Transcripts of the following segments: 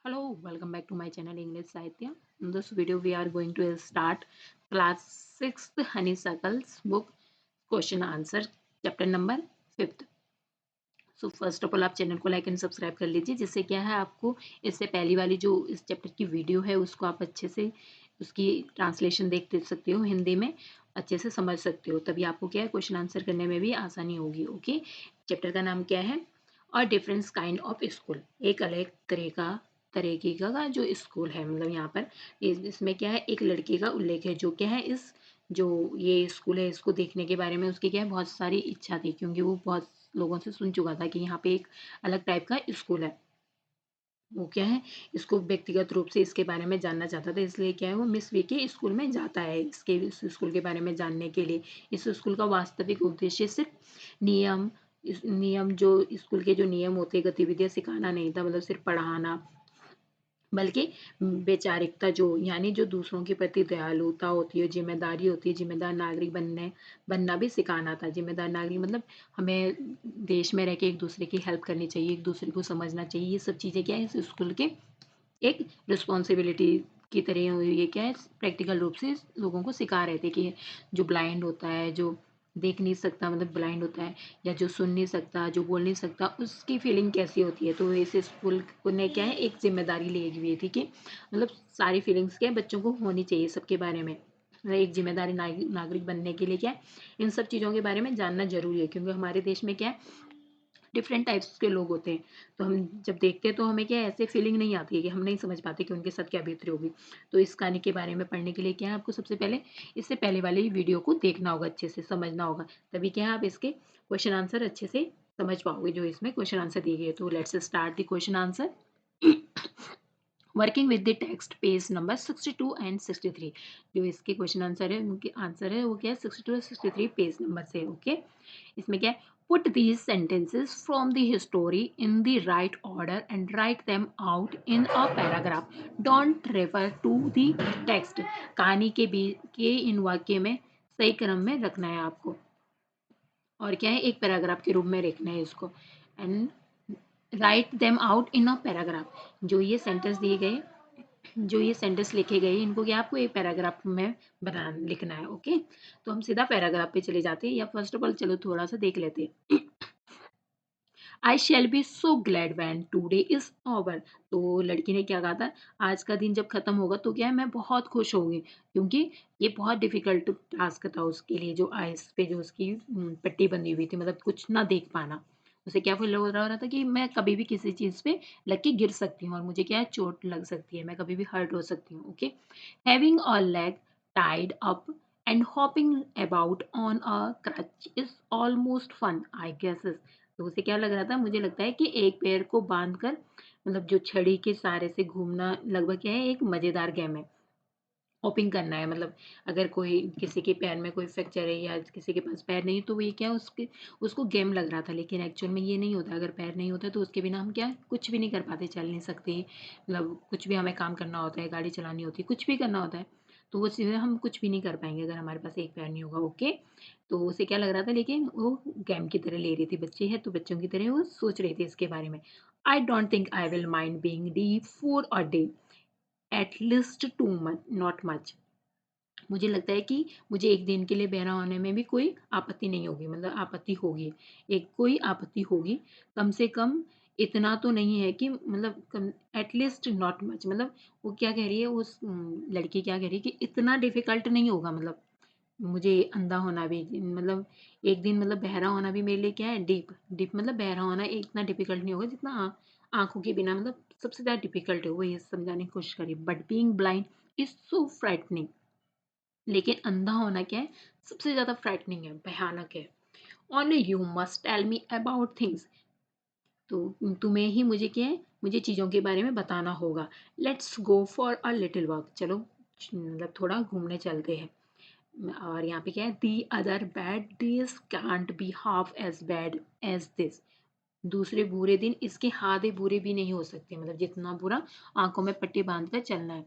Hello, welcome back to my channel English Sahitya. In this video, we are going to start class 6th Honeysuckles book question answer chapter number 5th. So first of all आप channel को like and subscribe कर लीजिए, जिससे क्या है आपको इससे पहली वाली जो इस चैप्टर की वीडियो है उसको आप अच्छे से उसकी ट्रांसलेशन देख सकते हो, हिंदी में अच्छे से समझ सकते हो, तभी आपको क्या है क्वेश्चन आंसर करने में भी आसानी होगी। ओके, चैप्टर का नाम क्या है? और डिफरेंस काइंड ऑफ स्कूल, एक अलग तरीके का जो स्कूल है, मतलब यहाँ पर इसमें क्या है, एक लड़के का उल्लेख है जो क्या है इस जो ये स्कूल है इसको देखने के बारे में उसकी क्या है बहुत सारी इच्छा थी, क्योंकि वो बहुत लोगों से सुन चुका था कि यहाँ पे एक अलग टाइप का स्कूल है। वो क्या है, इसको व्यक्तिगत रूप से इसके बारे में जानना चाहता था, इसलिए क्या है वो मिस वी के स्कूल में जाता है इस स्कूल के बारे में जानने के लिए। इस स्कूल का वास्तविक उद्देश्य सिर्फ नियम जो स्कूल के जो नियम होते हैं, गतिविधियां सिखाना नहीं था, मतलब सिर्फ पढ़ाना, बल्कि वैचारिकता जो यानी जो दूसरों के प्रति दयालुता होती है, जिम्मेदारी होती है, जिम्मेदार नागरिक बनना भी सिखाना था। जिम्मेदार नागरिक मतलब हमें देश में रह के एक दूसरे की हेल्प करनी चाहिए, एक दूसरे को समझना चाहिए, ये सब चीज़ें क्या है इस स्कूल के एक रिस्पॉन्सिबिलिटी की तरह ये क्या है प्रैक्टिकल रूप से लोगों को सिखा रहे थे कि जो ब्लाइंड होता है, जो देख नहीं सकता मतलब ब्लाइंड होता है, या जो सुन नहीं सकता, जो बोल नहीं सकता, उसकी फीलिंग कैसी होती है। तो इस स्कूल ने क्या है एक जिम्मेदारी ली हुई थी कि मतलब सारी फीलिंग्स क्या है बच्चों को होनी चाहिए सबके बारे में। एक जिम्मेदारी नागरिक बनने के लिए क्या है इन सब चीज़ों के बारे में जानना जरूरी है, क्योंकि हमारे देश में क्या है डिफरेंट टाइप्स के लोग होते हैं। तो हम जब देखते हैं तो हमें क्या है ऐसे फीलिंग नहीं आती है कि हम नहीं समझ पाते कि उनके साथ क्या बीत रही होगी। तो इस कहानी के बारे में पढ़ने के लिए क्या है आपको सबसे पहले इससे पहले वाले वीडियो को देखना होगा, अच्छे से समझना होगा, तभी क्या है आप इसके क्वेश्चन आंसर अच्छे से समझ पाओगे जो इसमें क्वेश्चन आंसर दिए गए। तो let's start the question answer. Working with the text page number 62 and 63, जो इसके क्वेश्चन आंसर है उनके आंसर है वो क्या है 62 और 63 पेज नंबर से। ओके, इसमें क्या है put these sentences from the history in the right order and write them out in a paragraph, don't refer to the text। कहानी के इन वाक्य में सही क्रम में रखना है आपको, और क्या है एक पैराग्राफ के रूप में लिखना है इसको, and write them out in a paragraph. जो ये सेंटेंस लिखे गए इनको क्या आपको एक पैराग्राफ में बना लिखना है। ओके, तो हम सीधा पैराग्राफ पे चले जाते हैं, या फर्स्ट ऑफ ऑल चलो थोड़ा सा देख लेते हैं। I shall be so glad when today is over. तो लड़की ने क्या कहा था, आज का दिन जब खत्म होगा तो क्या है मैं बहुत खुश होंगी, क्योंकि ये बहुत डिफिकल्ट टास्क था उसके लिए, जो आइस पे जो उसकी पट्टी बंधी हुई थी, मतलब कुछ ना देख पाना। उसे क्या फील हो रहा था कि मैं कभी भी किसी चीज पे लग के गिर सकती हूँ और मुझे क्या है चोट लग सकती है, मैं कभी भी हर्ट हो सकती हूँ। Okay, having a leg tied up and hopping about on a crutch is almost fun I guess. तो उसे क्या लग रहा था, मुझे लगता है कि एक पैर को बांध कर मतलब जो छड़ी के सहारे से घूमना लगभग क्या है एक मजेदार गेम है। हॉपिंग करना है, मतलब अगर कोई किसी के पैर में कोई फ्रैक्चर है या किसी के पास पैर नहीं, तो वो ये क्या उसके उसको गेम लग रहा था, लेकिन एक्चुअल में ये नहीं होता। अगर पैर नहीं होता तो उसके बिना हम क्या कुछ भी नहीं कर पाते, चल नहीं सकते, मतलब कुछ भी हमें काम करना होता है, गाड़ी चलानी होती है, कुछ भी करना होता है, तो वो चीज़ें हम कुछ भी नहीं कर पाएंगे अगर हमारे पास एक पैर नहीं होगा। ओके, तो उसे क्या लग रहा था, लेकिन वो गेम की तरह ले रही थी, बच्चे है तो बच्चों की तरह वो सोच रही थी इसके बारे में। आई don't think I will mind being deep for a day, at least 2 month, not much. मुझे लगता है कि मुझे एक दिन के लिए बहरा होने में भी कोई आपत्ति नहीं होगी, मतलब आपत्ति होगी, एक कोई आपत्ति होगी, कम से कम इतना तो नहीं है कि मतलब कम एटलीस्ट नॉट मच, मतलब वो क्या कह रही है उस लड़की क्या कह रही है कि इतना डिफिकल्ट नहीं होगा, मतलब मुझे अंधा होना भी मतलब एक दिन मतलब बहरा होना भी मेरे लिए क्या है डीप डीप, मतलब बहरा होना इतना डिफिकल्ट नहीं होगा जितना आंखों के बिना मतलब सबसे ज़्यादा डिफिकल्ट है, वो ये समझाने की कोशिश करी। But being blind is so frightening, लेकिन अंधा होना क्या है सबसे ज्यादा फ्राइटनिंग है, भयानक है। Only you must tell me about things, तो तुम्हें ही मुझे क्या है मुझे चीज़ों के बारे में बताना होगा। Let's go for a little walk, चलो मतलब थोड़ा घूमने चलते हैं। और यहाँ पे क्या है, the other bad days can't be half as bad as this. दूसरे बुरे दिन इसके आधे बुरे भी नहीं हो सकते, मतलब जितना बुरा आंखों में पट्टी बांध कर चलना है।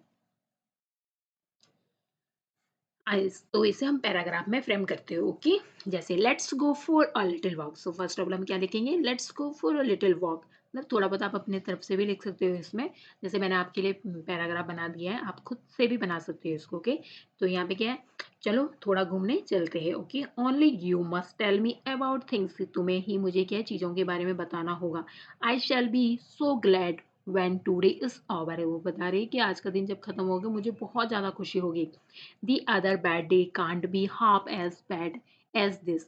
तो इसे हम पैराग्राफ में फ्रेम करते हो। ओके, जैसे let's go for a little walk, so first of all हम क्या लिखेंगे, let's go for a little walk. मतलब थोड़ा बहुत आप अपने तरफ से भी लिख सकते हो इसमें। जैसे मैंने आपके लिए पैराग्राफ बना दिया है, आप खुद से भी बना सकते हो इसको। ओके, तो यहाँ पे क्या है, चलो थोड़ा घूमने चलते हैं। Okay, only you must tell me about things, तुम्हें ही मुझे क्या है चीज़ों के बारे में बताना होगा। I shall be so glad when today is over, है वो बता रही है कि आज का दिन जब खत्म होगा मुझे बहुत ज़्यादा खुशी होगी। The other bad day can't be half as bad as this,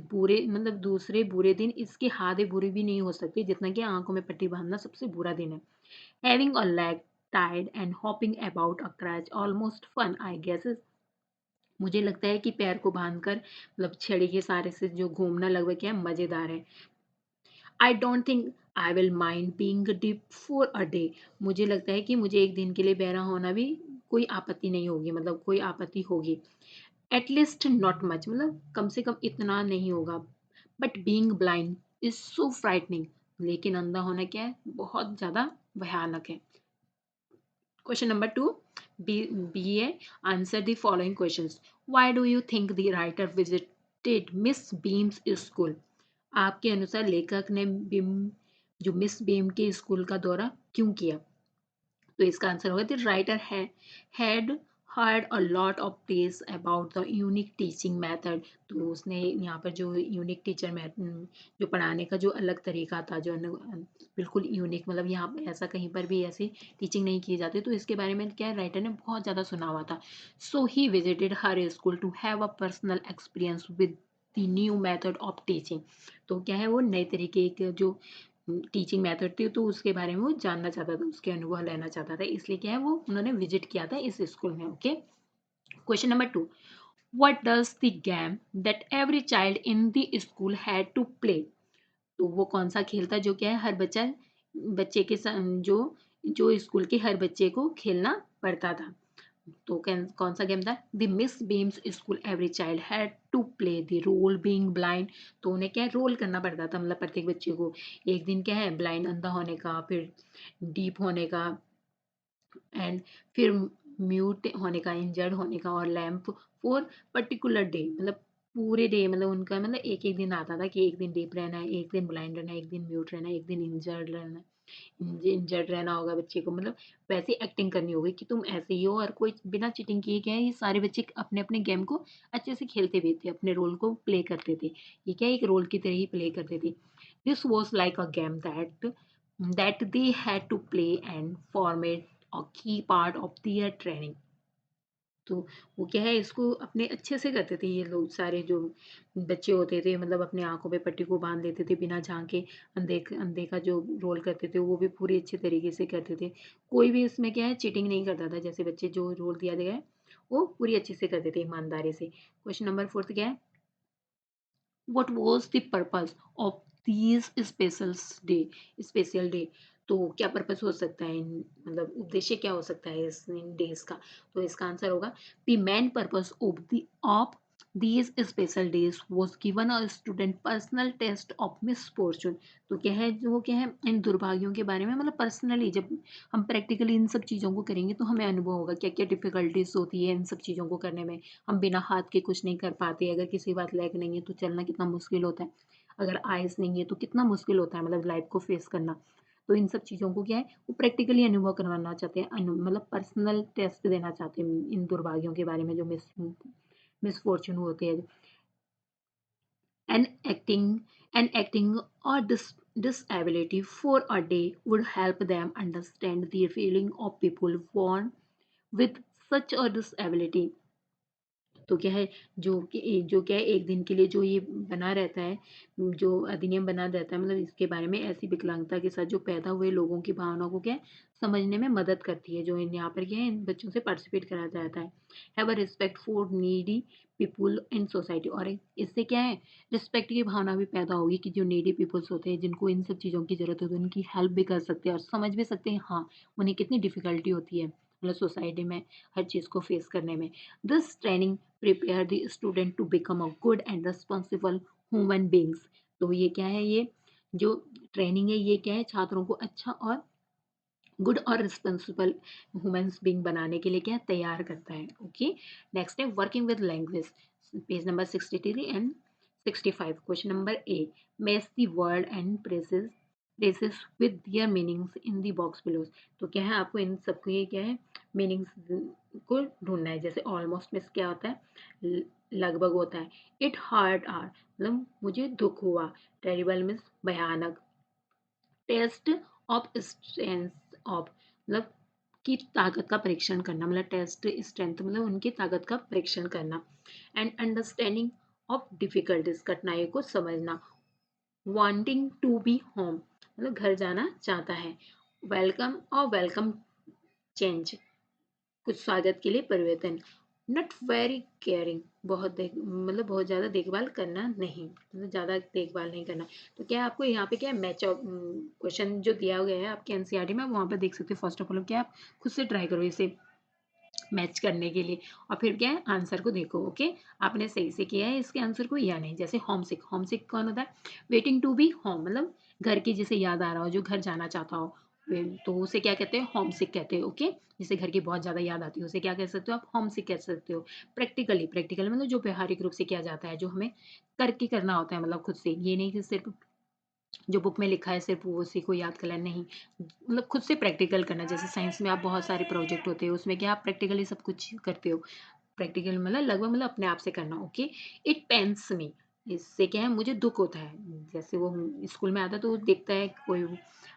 बुरे मतलब दूसरे बुरे दिन इसके आधे बुरे भी नहीं हो सकते जितना कि आंखों में पट्टी बांधना सबसे बुरा दिन है। Having a leg tied and hopping about a crutch almost fun I guess, मुझे लगता है कि पैर को बांधकर मतलब छड़ी के सहारे से जो घूमना लगभग क्या है मजेदार है। I don't think I will mind being dip for a day, मुझे लगता है कि मुझे एक दिन के लिए बहरा होना भी कोई आपत्ति नहीं होगी, मतलब कोई आपत्ति होगी। एटलीस्ट नॉट मच, मतलब कम से कम इतना नहीं होगा। But being blind is so frightening, लेकिन अंधा होना क्या है बहुत ज्यादा भयानक है। क्वेश्चन नंबर 2, बी है answer the following questions. Why do you think the writer visited miss Beam's school, आपके अनुसार लेखक ने बिम जो मिस बीम के स्कूल का दौरा क्यों किया। तो इसका आंसर होगा the writer had heard a lot of praise about the unique teaching method, तो उसने यहाँ पर जो यूनिक टीचर जो पढ़ाने का जो अलग तरीका था, जो बिल्कुल यूनिक, मतलब यहाँ पे ऐसा कहीं पर भी ऐसी टीचिंग नहीं की जाती, तो इसके बारे में क्या राइटर ने बहुत ज़्यादा सुना हुआ था। So he visited her school to have a personal experience with the new method of teaching, तो क्या है वो नए तरीके के जो टीचिंग मेथड थी तो उसके बारे में वो जानना चाहता था, उसके अनुभव लेना चाहता था, इसलिए क्या है वो उन्होंने विजिट किया था इस स्कूल में। Okay, question number 2, what does the game that every child in the school had to play, तो वो कौन सा खेल था जो क्या है हर बच्चे के जो जो स्कूल के हर बच्चे को खेलना पड़ता था। तो कौन सा गेम था, the Miss Beam's school every child had to play the role being blind, तो उन्हें क्या रोल करना पड़ता था, मतलब प्रत्येक बच्चे को एक दिन क्या है ब्लाइंड अंधा होने का, फिर डीप होने का, एंड फिर म्यूट होने का, इंजर्ड होने का, और लैम्प फॉर पर्टिकुलर डे, मतलब पूरे डे, मतलब उनका मतलब एक एक दिन आता था कि एक दिन डीप रहना है, एक दिन ब्लाइंड रहना है, एक दिन म्यूट रहना है, एक दिन इंजर्ड रहना है, इंजर्ड रहना होगा बच्चे को, मतलब वैसी एक्टिंग करनी होगी कि तुम ऐसे ही हो, और कोई बिना चीटिंग किए क्या है ये सारे बच्चे अपने अपने गेम को अच्छे से खेलते भी थे, अपने रोल को प्ले करते थे, ये क्या एक रोल की तरह ही प्ले करते थे। This was like a game that they had to play and format a key part of their training, तो वो क्या है इसको अपने अच्छे से करते थे ये लोग सारे जो बच्चे होते थे, मतलब अपने आंखों पे पट्टी को बांध देते थे बिना झांके, अंधे अंधे का जो रोल करते थे वो भी पूरे अच्छे तरीके से करते थे, कोई भी इसमें क्या है चीटिंग नहीं करता था, जैसे बच्चे जो रोल दिया गया है वो पूरी अच्छे से करते थे ईमानदारी से। क्वेश्चन नंबर 4 क्या है, what was the purpose of these special day, तो क्या पर्पस हो सकता है मतलब उद्देश्य क्या हो सकता है इस डेज का, तो इसका आंसर होगा the main purpose of these special days was given a student personal test of misfortune, तो क्या है जो क्या है इन दुर्भाग्यों के बारे में, मतलब पर्सनली जब हम प्रैक्टिकली इन सब चीज़ों को करेंगे तो हमें अनुभव होगा क्या क्या डिफिकल्टीज होती है इन सब चीज़ों को करने में, हम बिना हाथ के कुछ नहीं कर पाते, अगर किसी बात लेग नहीं है तो चलना कितना मुश्किल होता है, अगर आइज़ नहीं है तो कितना मुश्किल होता है मतलब लाइफ को फेस करना, तो इन सब चीज़ों को क्या है वो प्रैक्टिकली अनुभव करवाना चाहते हैं, मतलब पर्सनल टेस्ट देना चाहते हैं इन दुर्भाग्यों के बारे में जो मिसफॉर्चून होते हैं, and acting or disability for a day would help them understand the feeling of people born with such a disability, तो क्या है जो क्या है एक दिन के लिए जो ये बना रहता है, जो अधिनियम बना रहता है, मतलब इसके बारे में ऐसी विकलांगता के साथ जो पैदा हुए लोगों की भावनाओं को क्या है समझने में मदद करती है, जो यहाँ पर क्या है इन बच्चों से पार्टिसिपेट कराया जाता है। Have a respect for needy people in society, और इससे क्या है रिस्पेक्ट की भावना भी पैदा होगी कि जो नीडी पीपल्स होते हैं जिनको इन सब चीज़ों की जरूरत होती है उनकी हेल्प भी कर सकते हैं और समझ भी सकते हैं हाँ उन्हें कितनी डिफिकल्टी होती है मतलब सोसाइटी में हर चीज़ को फेस करने में। This training prepare the student to become a good and responsible human beings, तो ये क्या है ये जो ट्रेनिंग है ये क्या है छात्रों को अच्छा और गुड और रिस्पॉन्सिबल ह्यूमंस बीइंग बनाने के लिए क्या तैयार करता है। ओके, नेक्स्ट है working with language, page number 63 and 65, question number A, match the word and praises places with their meanings in the box below. तो क्या है, आपको इन सबको ये क्या है मीनिंग्स को ढूंढना है। जैसे ऑलमोस्ट में क्या होता है, लगभग होता है। इट हर्ट आर मतलब मुझे दुख हुआ। टेरिबल मीन्स भयानक। टेस्ट ऑफ स्ट्रेंथ ऑफ मतलब की ताकत का परीक्षण करना, मतलब टेस्ट स्ट्रेंथ मतलब उनकी ताकत का परीक्षण करना। एंड अंडरस्टैंडिंग ऑफ डिफिकल्टीज कठिनाइयों को समझना। वांटिंग टू बी होम मतलब घर जाना चाहता है। वेलकम और वेलकम चेंज कुछ स्वागत के लिए परिवर्तन। नॉट वेरी केयरिंग बहुत मतलब बहुत ज़्यादा देखभाल करना नहीं, मतलब ज़्यादा देखभाल नहीं करना। तो क्या आपको यहाँ पे क्या मैच क्वेश्चन जो दिया गया है आपके एनसीईआरटी में, आप वहाँ पे देख सकते हो। फर्स्ट ऑफ ऑल क्या आप खुद से ट्राई करो इसे मैच करने के लिए, और फिर क्या है आंसर को देखो। ओके, आपने सही से किया है इसके आंसर को या नहीं। जैसे होम सिक, होम सिक कौन होता है, वेटिंग टू बी होम मतलब घर की जिसे याद आ रहा हो, जो घर जाना चाहता हो, तो उसे क्या कहते हैं, होम सिक कहते हैं। ओके, जिसे घर की बहुत ज़्यादा याद आती है उसे क्या कह सकते हो आप, होम सिक कह सकते हो। प्रैक्टिकली, प्रैक्टिकल मतलब जो व्यवहारिक रूप से किया जाता है, जो हमें करके करना होता है, मतलब खुद से, ये नहीं कि सिर्फ जो बुक में लिखा है सिर्फ वो उसी को याद कर लेना, नहीं, मतलब खुद से प्रैक्टिकल करना। जैसे साइंस में आप बहुत सारे प्रोजेक्ट होते हैं, उसमें क्या आप प्रैक्टिकली सब कुछ करते हो। प्रैक्टिकल मतलब लगभग मतलब अपने आप से करना। ओके, इट पेन्स मी इससे क्या है मुझे दुख होता है। जैसे वो स्कूल में आता है तो वो देखता है कोई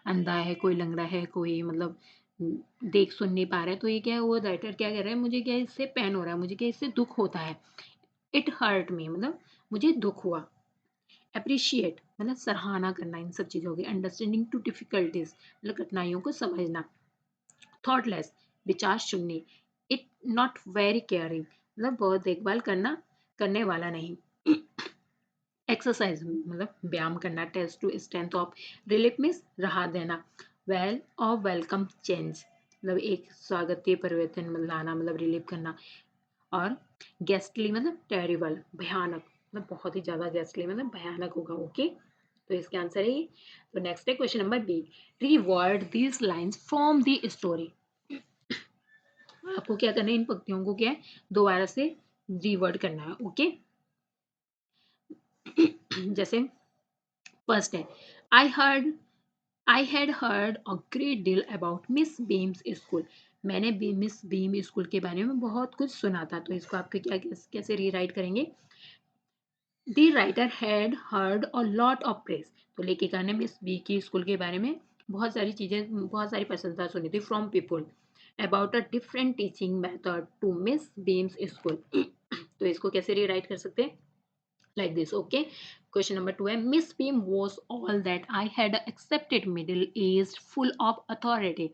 अंधा है, कोई लंगड़ा है, कोई मतलब देख सुन नहीं पा रहा है, तो ये क्या है वो राइटर क्या कह रहा है, मुझे क्या इससे पेन हो रहा है, मुझे क्या इससे दुख होता है। इट हर्ट मी मतलब मुझे दुख हुआ। अप्रिशिएट मतलब सराहना करना इन सब चीज़ों की। अंडरस्टैंडिंग टू डिफिकल्टीज मतलब कठिनाइयों को समझना। थॉटलेस विचार शून्य। इट नॉट वेरी केयरिंग मतलब बहुत देखभाल करना करने वाला नहीं। एक्सरसाइज मतलब व्यायाम करना। Test to strength of relief means राहत देना। वेल और वेलकम चेंज मतलब एक स्वागतीय परिवर्तन मतलब लाना, मतलब रिलीव करना। और गेस्टली मतलब टेरिबल भयानक, मतलब बहुत ही ज्यादा गेस्टली मतलब भयानक होगा। ओके, तो इसका आंसर है ये। तो नेक्स्ट है question number B. Reword these lines from the story. आपको क्या करना है, इन पंक्तियों को क्या है दोबारा से रीवर्ड करना है। ओके, जैसे फर्स्ट है, I heard I had heard a great deal about miss Beam's school. मैंने मिस बीम स्कूल के बारे में बहुत कुछ सुना था। तो इसको आपके क्या कैसे रीराइट करेंगे, the writer had heard a lot of praise. तो लेखिका ने मिस बी की स्कूल के बारे में बहुत सारी चीजें, बहुत सारी प्रशंसा सुनी थी from people about a different teaching method to Miss Beam's school. तो इसको कैसे रीराइट कर सकते हैं, like this. Okay, question number 2 है, miss beam was all that I had accepted, middle aged full of authority।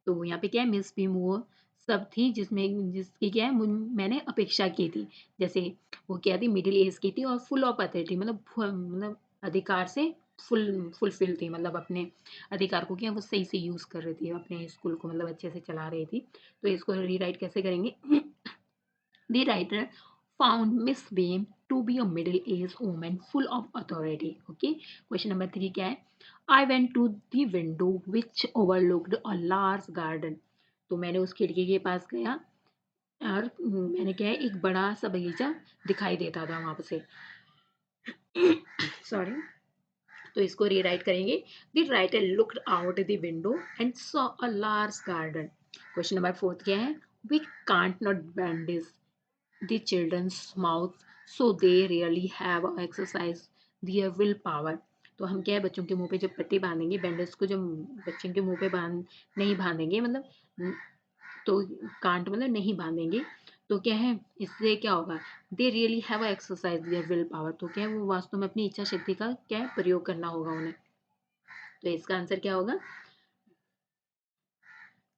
तो यहाँ पे क्या है, मिस बीम वो सब थी जिसमें जिसकी क्या है मैंने अपेक्षा की थी। जैसे वो क्या थी, मिडिल एज की थी और फुल ऑफ अथॉरिटी मतलब अधिकार से फुलफिल थी, मतलब अपने अधिकार को क्या वो सही से यूज कर रही थी, अपने स्कूल को मतलब अच्छे से चला रही थी। तो इसको रीराइट कैसे करेंगे, the writer found Miss Beam to be a middle-aged woman full of authority. Okay. Question number 3 क्या है? I went to the window which overlooked a large garden. तो मैंने उस खिड़की के पास गया और मैंने क्या है एक बड़ा सा बगीचा दिखाई देता था वहां से। सॉरी, तो इसको रीराइट करेंगे। The writer looked out the window and saw a large garden. Question number 4 क्या है? We can't not bandage the children's mouth so they really have exercise their willpower। तो हम क्या है बच्चों के मुंह पे जब पट्टी बांधेंगे, बैंडेज को जब बच्चों के मुंह पे नहीं बांधेंगे, मतलब तो कांट मतलब नहीं बांधेंगे, तो क्या है इससे क्या होगा, they really have exercise their will power. तो क्या है वो वास्तव में अपनी इच्छा शक्ति का क्या है प्रयोग करना होगा उन्हें। तो इसका आंसर क्या होगा,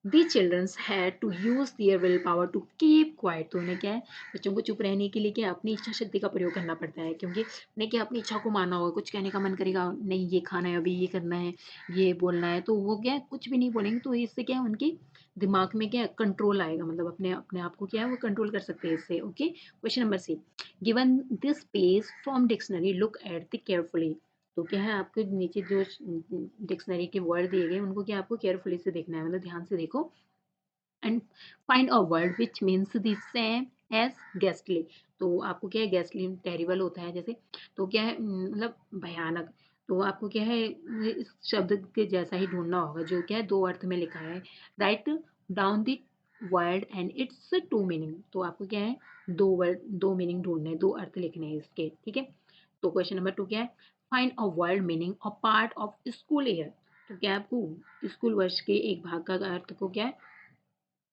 the children's had to use their will power to keep quiet. तो उन्हें क्या है बच्चों को चुप रहने के लिए क्या अपनी इच्छा शक्ति का प्रयोग करना पड़ता है, क्योंकि उन्हें क्या अपनी इच्छा को मानना होगा। कुछ कहने का मन करेगा, नहीं ये खाना है, अभी ये करना है, ये बोलना है, तो वो क्या है कुछ भी नहीं बोलेंगे। तो इससे क्या है उनकी दिमाग में क्या कंट्रोल आएगा, मतलब अपने अपने आप को क्या है वो कंट्रोल कर सकते हैं इससे। Okay, question number C, given this page from dictionary look at the carefully. तो क्या है आपके नीचे जो डिक्शनरी के वर्ड दिए गए उनको क्या आपको केयरफुली से देखना है, मतलब ध्यान से देखो। And find a word which means the same as ghastly. तो आपको क्या है गेस्टली टेरिबल होता है जैसे, तो क्या है मतलब भयानक। तो आपको क्या है इस शब्द के जैसा ही ढूँढना होगा जो क्या है 2 अर्थ में लिखा है। Write down the word and it's 2 meaning. तो आपको क्या है 2 मीनिंग ढूँढने हैं, 2 अर्थ लिखने हैं इसके, ठीक है? तो क्वेश्चन नंबर 2 क्या है? Find a word meaning a part of school year. तो क्या है आपको स्कूल वर्ष के एक भाग का अर्थ को क्या है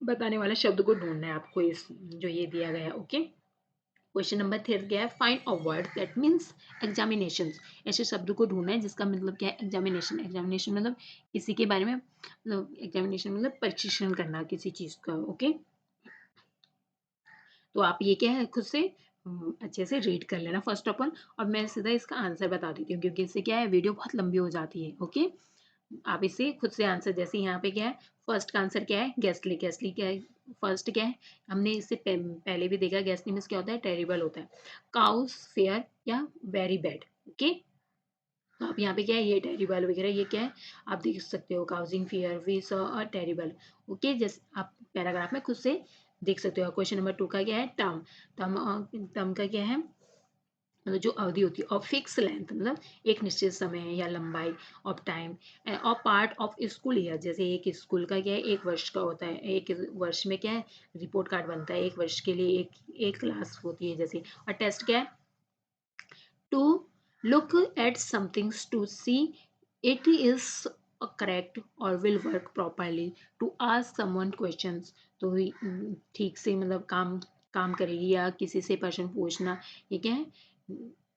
बताने वाला शब्द को ढूँढना है आपको इस जो ये दिया गया है, ओके? क्वेश्चन नंबर 3 क्या है? Find a word that means examination. ऐसे शब्द को ढूंढना है जिसका मतलब क्या है एग्जामिनेशन। एग्जामिनेशन मतलब किसी के बारे में मतलब एग्जामिनेशन मतलब परीक्षण करना किसी चीज का, ओके? तो आप ये क्या है खुद से अच्छे से रीड कर लेना फर्स्ट ऑफ ऑल, और मैं सीधा इसका आंसर बता देती हूँ क्योंकि इससे क्या है वीडियो बहुत लंबी हो जाती है, ओके? आप इसे खुद से आंसर जैसे यहाँ पे क्या है फर्स्ट का आंसर क्या है गेस्टली। गेस्टली क्या है फर्स्ट क्या है हमने इससे पहले भी देखा गेस्टली मीन्स क्या होता है टेरिबल होता है। काउस फेयर या वेरी बैड, ओके? तो आप यहाँ पे क्या है ये टेरिबल वगैरह ये क्या है आप देख सकते हो causing fear we saw a terrible, okay? जैसे आप पैराग्राफ में खुद से देख सकते हो। क्वेश्चन नंबर 2 का क्या है टर्म। टर्म का क्या है मतलब जो अवधि होती है और फिक्स लेंथ मतलब एक निश्चित समय या लंबाई ऑफ टाइम और पार्ट ऑफ स्कूल ईयर। जैसे एक स्कूल का क्या है एक वर्ष का होता है, एक वर्ष में क्या है रिपोर्ट कार्ड बनता है, एक वर्ष के लिए एक क्लास होती है जैसे। और टेस्ट क्या है to look at somethings to see it is correct or will work properly to ask someone questions। तो ठीक से मतलब काम काम करेगी या किसी से प्रश्न पूछना ये क्या है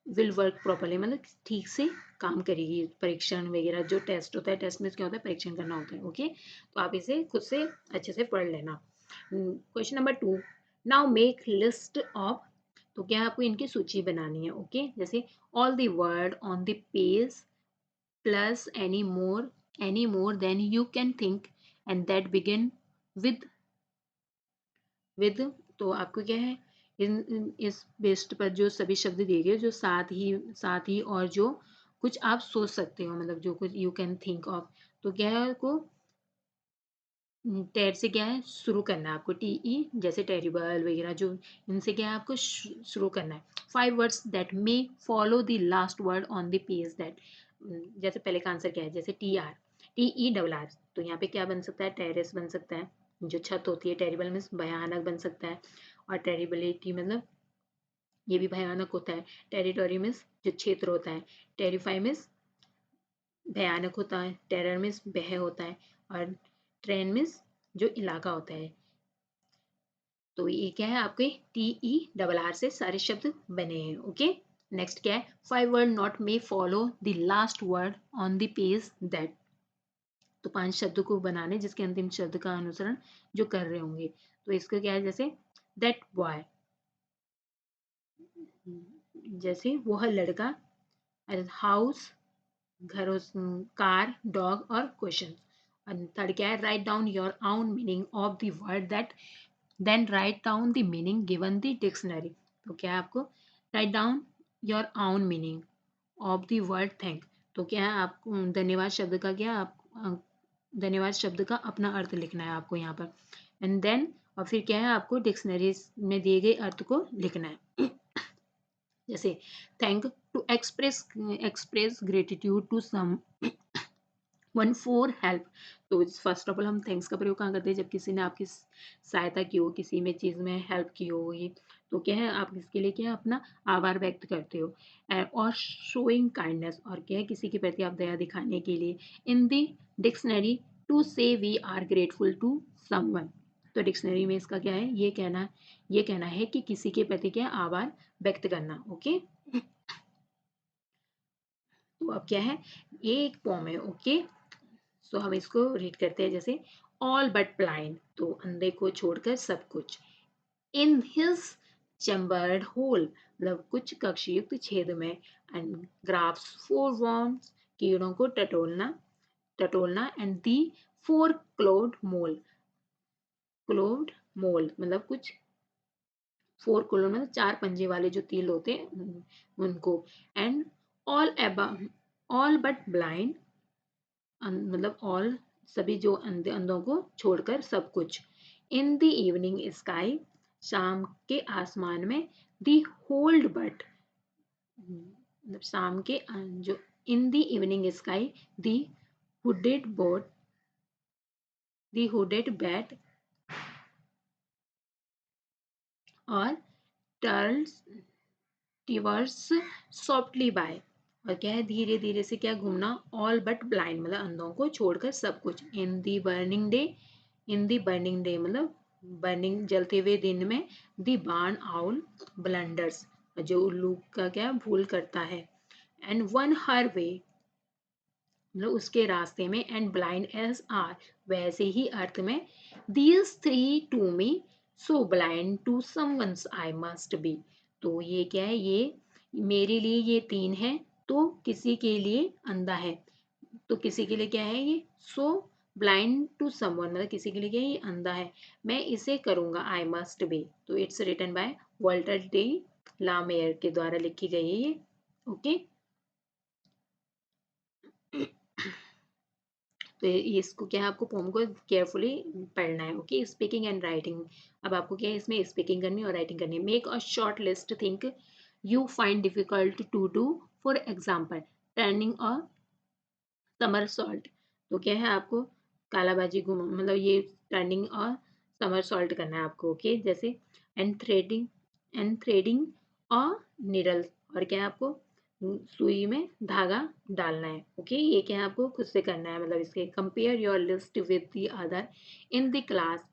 विल वर्क प्रॉपरली मतलब ठीक से काम करेगी। परीक्षण वगैरह जो टेस्ट होता है टेस्ट में क्या होता है परीक्षण करना होता है, ओके? तो आप इसे खुद से अच्छे से पढ़ लेना। Question number 2 now make list of. तो क्या आपको इनकी सूची बनानी है, ओके? जैसे all the word on the page plus any more than you can think and that begin with with। तो आपको क्या है इस बेस्ट पर जो सभी शब्द दिए गए जो साथ ही और जो कुछ आप सोच सकते हो मतलब जो कुछ यू कैन थिंक ऑफ। तो क्या है आपको टेर से क्या है शुरू करना है आपको टी ई जैसे टेरिबल वगैरह जो इनसे क्या है आपको शुरू करना है। 5 words that may follow the last word on the page that. जैसे पहले का आंसर क्या है जैसे टी ई डबल आर। तो यहाँ पे क्या बन सकता है टेरेस बन सकता है जो छत होती है, टेरिबल मीन्स भयानक बन सकता है, और टेरिबिलिटी मतलब ये भी भयानक होता है। टेरिटोरी मीन्स जो क्षेत्र होता है, टेरिफाई मीन्स भयानक होता है, टेरर मीन्स भय होता है, और ट्रेन मीन्स जो इलाका होता है। तो ये क्या है आपके टी ई डबल आर से सारे शब्द बने हैं, ओके? नेक्स्ट क्या है 5 word not may follow the last word on the page that. तो 5 शब्द को बनाने जिसके अंतिम शब्द का अनुसरण जो कर रहे होंगे। तो इसका क्या है जैसे दैट बॉय जैसे वह लड़का, हाउस घर, कार, डॉग और क्वेश्चन। और थर्ड क्या है write down your own meaning of the word that then write down the meaning given the dictionary. तो क्या है आपको write down your own meaning of the word thank. तो क्या है आपको धन्यवाद शब्द का क्या आप धन्यवाद शब्द का अपना अर्थ लिखना है आपको यहाँ पर, एंड देन और फिर क्या है आपको डिक्शनरी में दिए गए अर्थ को लिखना है। जैसे thank to express gratitude to some one for help. तो फर्स्ट ऑफ ऑल हम थैंक्स का प्रयोग कहाँ करते हैं जब किसी ने आपकी सहायता की हो किसी में चीज़ में हेल्प की हो ये। तो क्या है आप इसके लिए क्या अपना आभार व्यक्त करते हो। और शोइंग काइंडनेस और क्या है किसी के प्रति आप दया दिखाने के लिए। In the dictionary to say we are grateful to someone. तो डिक्शनरी में इसका क्या है ये कहना है कि किसी के प्रति क्या आभार व्यक्त करना, ओके? तो अब क्या है ये एक पॉम है, ओके? सो हम इसको रीड करते हैं जैसे ऑल बट ब्लाइंड। तो अंधे को छोड़कर सब कुछ। इन हिज चैम्बर्ड होल मतलब कुछ कक्षयुक्त छेद में। एंड ग्राफ्स फोर वॉर्म्स कीड़ों को टटोलना एंड दी फोर क्लोव्ड मोल मतलब कुछ फोर क्लोव मतलब 4 पंजे वाले जो तिल होते हैं उनको। And all all but blind मतलब ऑल सभी जो अंधों को छोड़कर सब कुछ। इन द इवनिंग स्काई शाम के आसमान में दी होल्ड बट मतलब शाम के जो in the evening sky the hooded boat the hooded bat और टर्ल्स टिवर्स सॉफ्टली बाय। और क्या है, धीरे धीरे से क्या घूमना, ऑल बट ब्लाइंड मतलब अंधों को छोड़कर सब कुछ। In the burning day, in the burning day मतलब बर्निंग जलते हुए दिन में, दी बार्न आउल ब्लंडर्स जो उल्लू का क्या भूल करता है, एंड वन हर वे मतलब उसके रास्ते में, एंड ब्लाइंड एज आर वैसे ही अर्थ में, these three to me so blind to someone's I must be. तो ये क्या है, ये मेरे लिए ये तीन है तो किसी के लिए अंधा है, तो किसी के लिए क्या है ये, सो ब्लाइंड टू समवन मतलब किसी के लिए क्या है, ये अंधा है, मैं इसे करूंगा, आई मस्ट बी। तो it's written by Walter de la Mare के द्वारा लिखी गई है ये। ओके तो इसको क्या है, आपको पोम को केयरफुली पढ़ना है। Okay speaking and writing. अब आपको क्या है, इसमें स्पीकिंग करनी है और राइटिंग करनी है। Make a short list think you find difficult to do, for example turning a somersault. तो क्या है, आपको कालाबाजी घुमा मतलब ये टर्निंग और समर सॉल्ट करना है आपको। ओके जैसे एंड थ्रेडिंग और निडल, और क्या है आपको सुई में धागा डालना है। ओके ये क्या है, आपको खुद से करना है। मतलब इसके compare your list with the other in the class,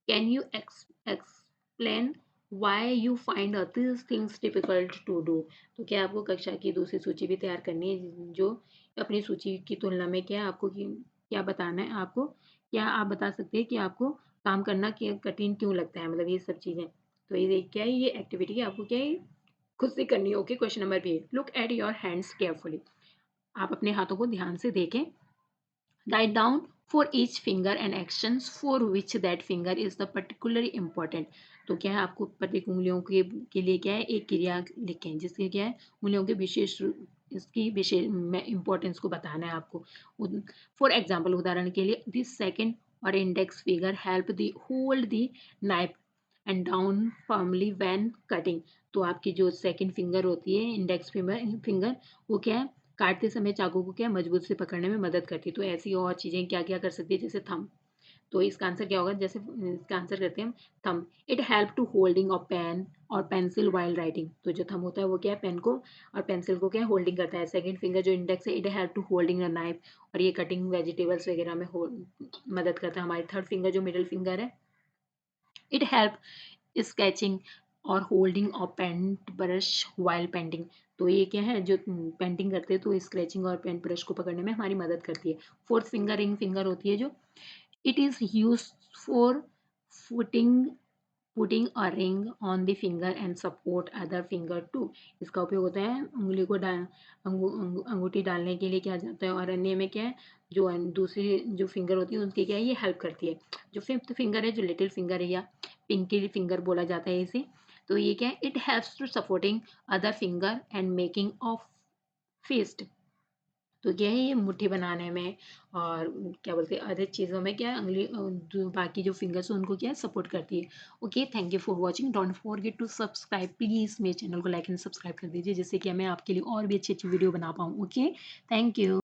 can you explain why you find these things difficult to do. तो क्या आपको कक्षा की दूसरी सूची भी तैयार करनी है, जो अपनी सूची की तुलना में क्या आपको क्या बताना है आपको, क्या आप बता सकते हैं कि आपको काम करना कठिन क्यों लगता है, मतलब ये सब चीज़ें। तो ये क्या है, ये एक्टिविटी आपको क्या है खुद से करनी है। Okay question number B, look at your hands carefully. आप अपने हाथों को ध्यान से देखें। Write down for each finger and actions for which that finger is the particularly important। तो क्या है, आपको प्रत्येक उंगलियों के लिए क्या है एक क्रिया लिखें जिसके क्या है उंगलियों के विशेष इसकी विशेष इंपॉर्टेंस को बताना है आपको। फॉर एग्जाम्पल उदाहरण के लिए, दिस सेकेंड और index finger help the hold the knife and down firmly when cutting. तो आपकी जो सेकंड फिंगर होती है इंडेक्स फिंगर वो क्या है काटते समय चाकू को क्या मजबूत से पकड़ने में मदद करती है। तो ऐसी और चीज़ें क्या क्या कर सकती है, जैसे थंब। तो इसका आंसर क्या होगा, जैसे इसका आंसर करते हैं हम thumb. It help to holding of pen और पेंसिल वाइल राइटिंग। तो जो थंब होता है वो क्या है पेन को और पेंसिल को क्या है होल्डिंग करता है। सेकंड फिंगर जो इंडेक्स है it help to holding a knife, और ये कटिंग वेजिटेबल्स वगैरह में मदद करता है। हमारी थर्ड फिंगर जो मिडिल फिंगर है इट हेल्प स्केचिंग और holding of paint brush while painting. तो ये क्या है जो पेंटिंग करते हैं तो स्केचिंग और पेंट ब्रश को पकड़ने में हमारी मदद करती है। फोर्थ फिंगर रिंग फिंगर होती है जो it is use for footing putting a ring on the finger and support other finger to. इसका उपयोग होता है उंगली को अंगूठी डालने के लिए किया जाता है, और अन्य में क्या है जो दूसरी जो फिंगर होती है उनकी क्या है ये हेल्प करती है। जो फिफ्थ फिंगर है जो लिटिल फिंगर है या पिंकी फिंगर बोला जाता है इसे। तो ये क्या है it helps to supporting other finger and making of fist. तो क्या है ये मुट्ठी बनाने में और क्या बोलते हैं अदर चीज़ों में क्या है जो बाकी जो फिंगर्स हैं उनको क्या है सपोर्ट करती है। Okay thank you for watching, don't forget to subscribe, please मेरे चैनल को लाइक एंड सब्सक्राइब कर दीजिए जिससे कि मैं आपके लिए और भी अच्छी अच्छी वीडियो बना पाऊँ। Okay thank you.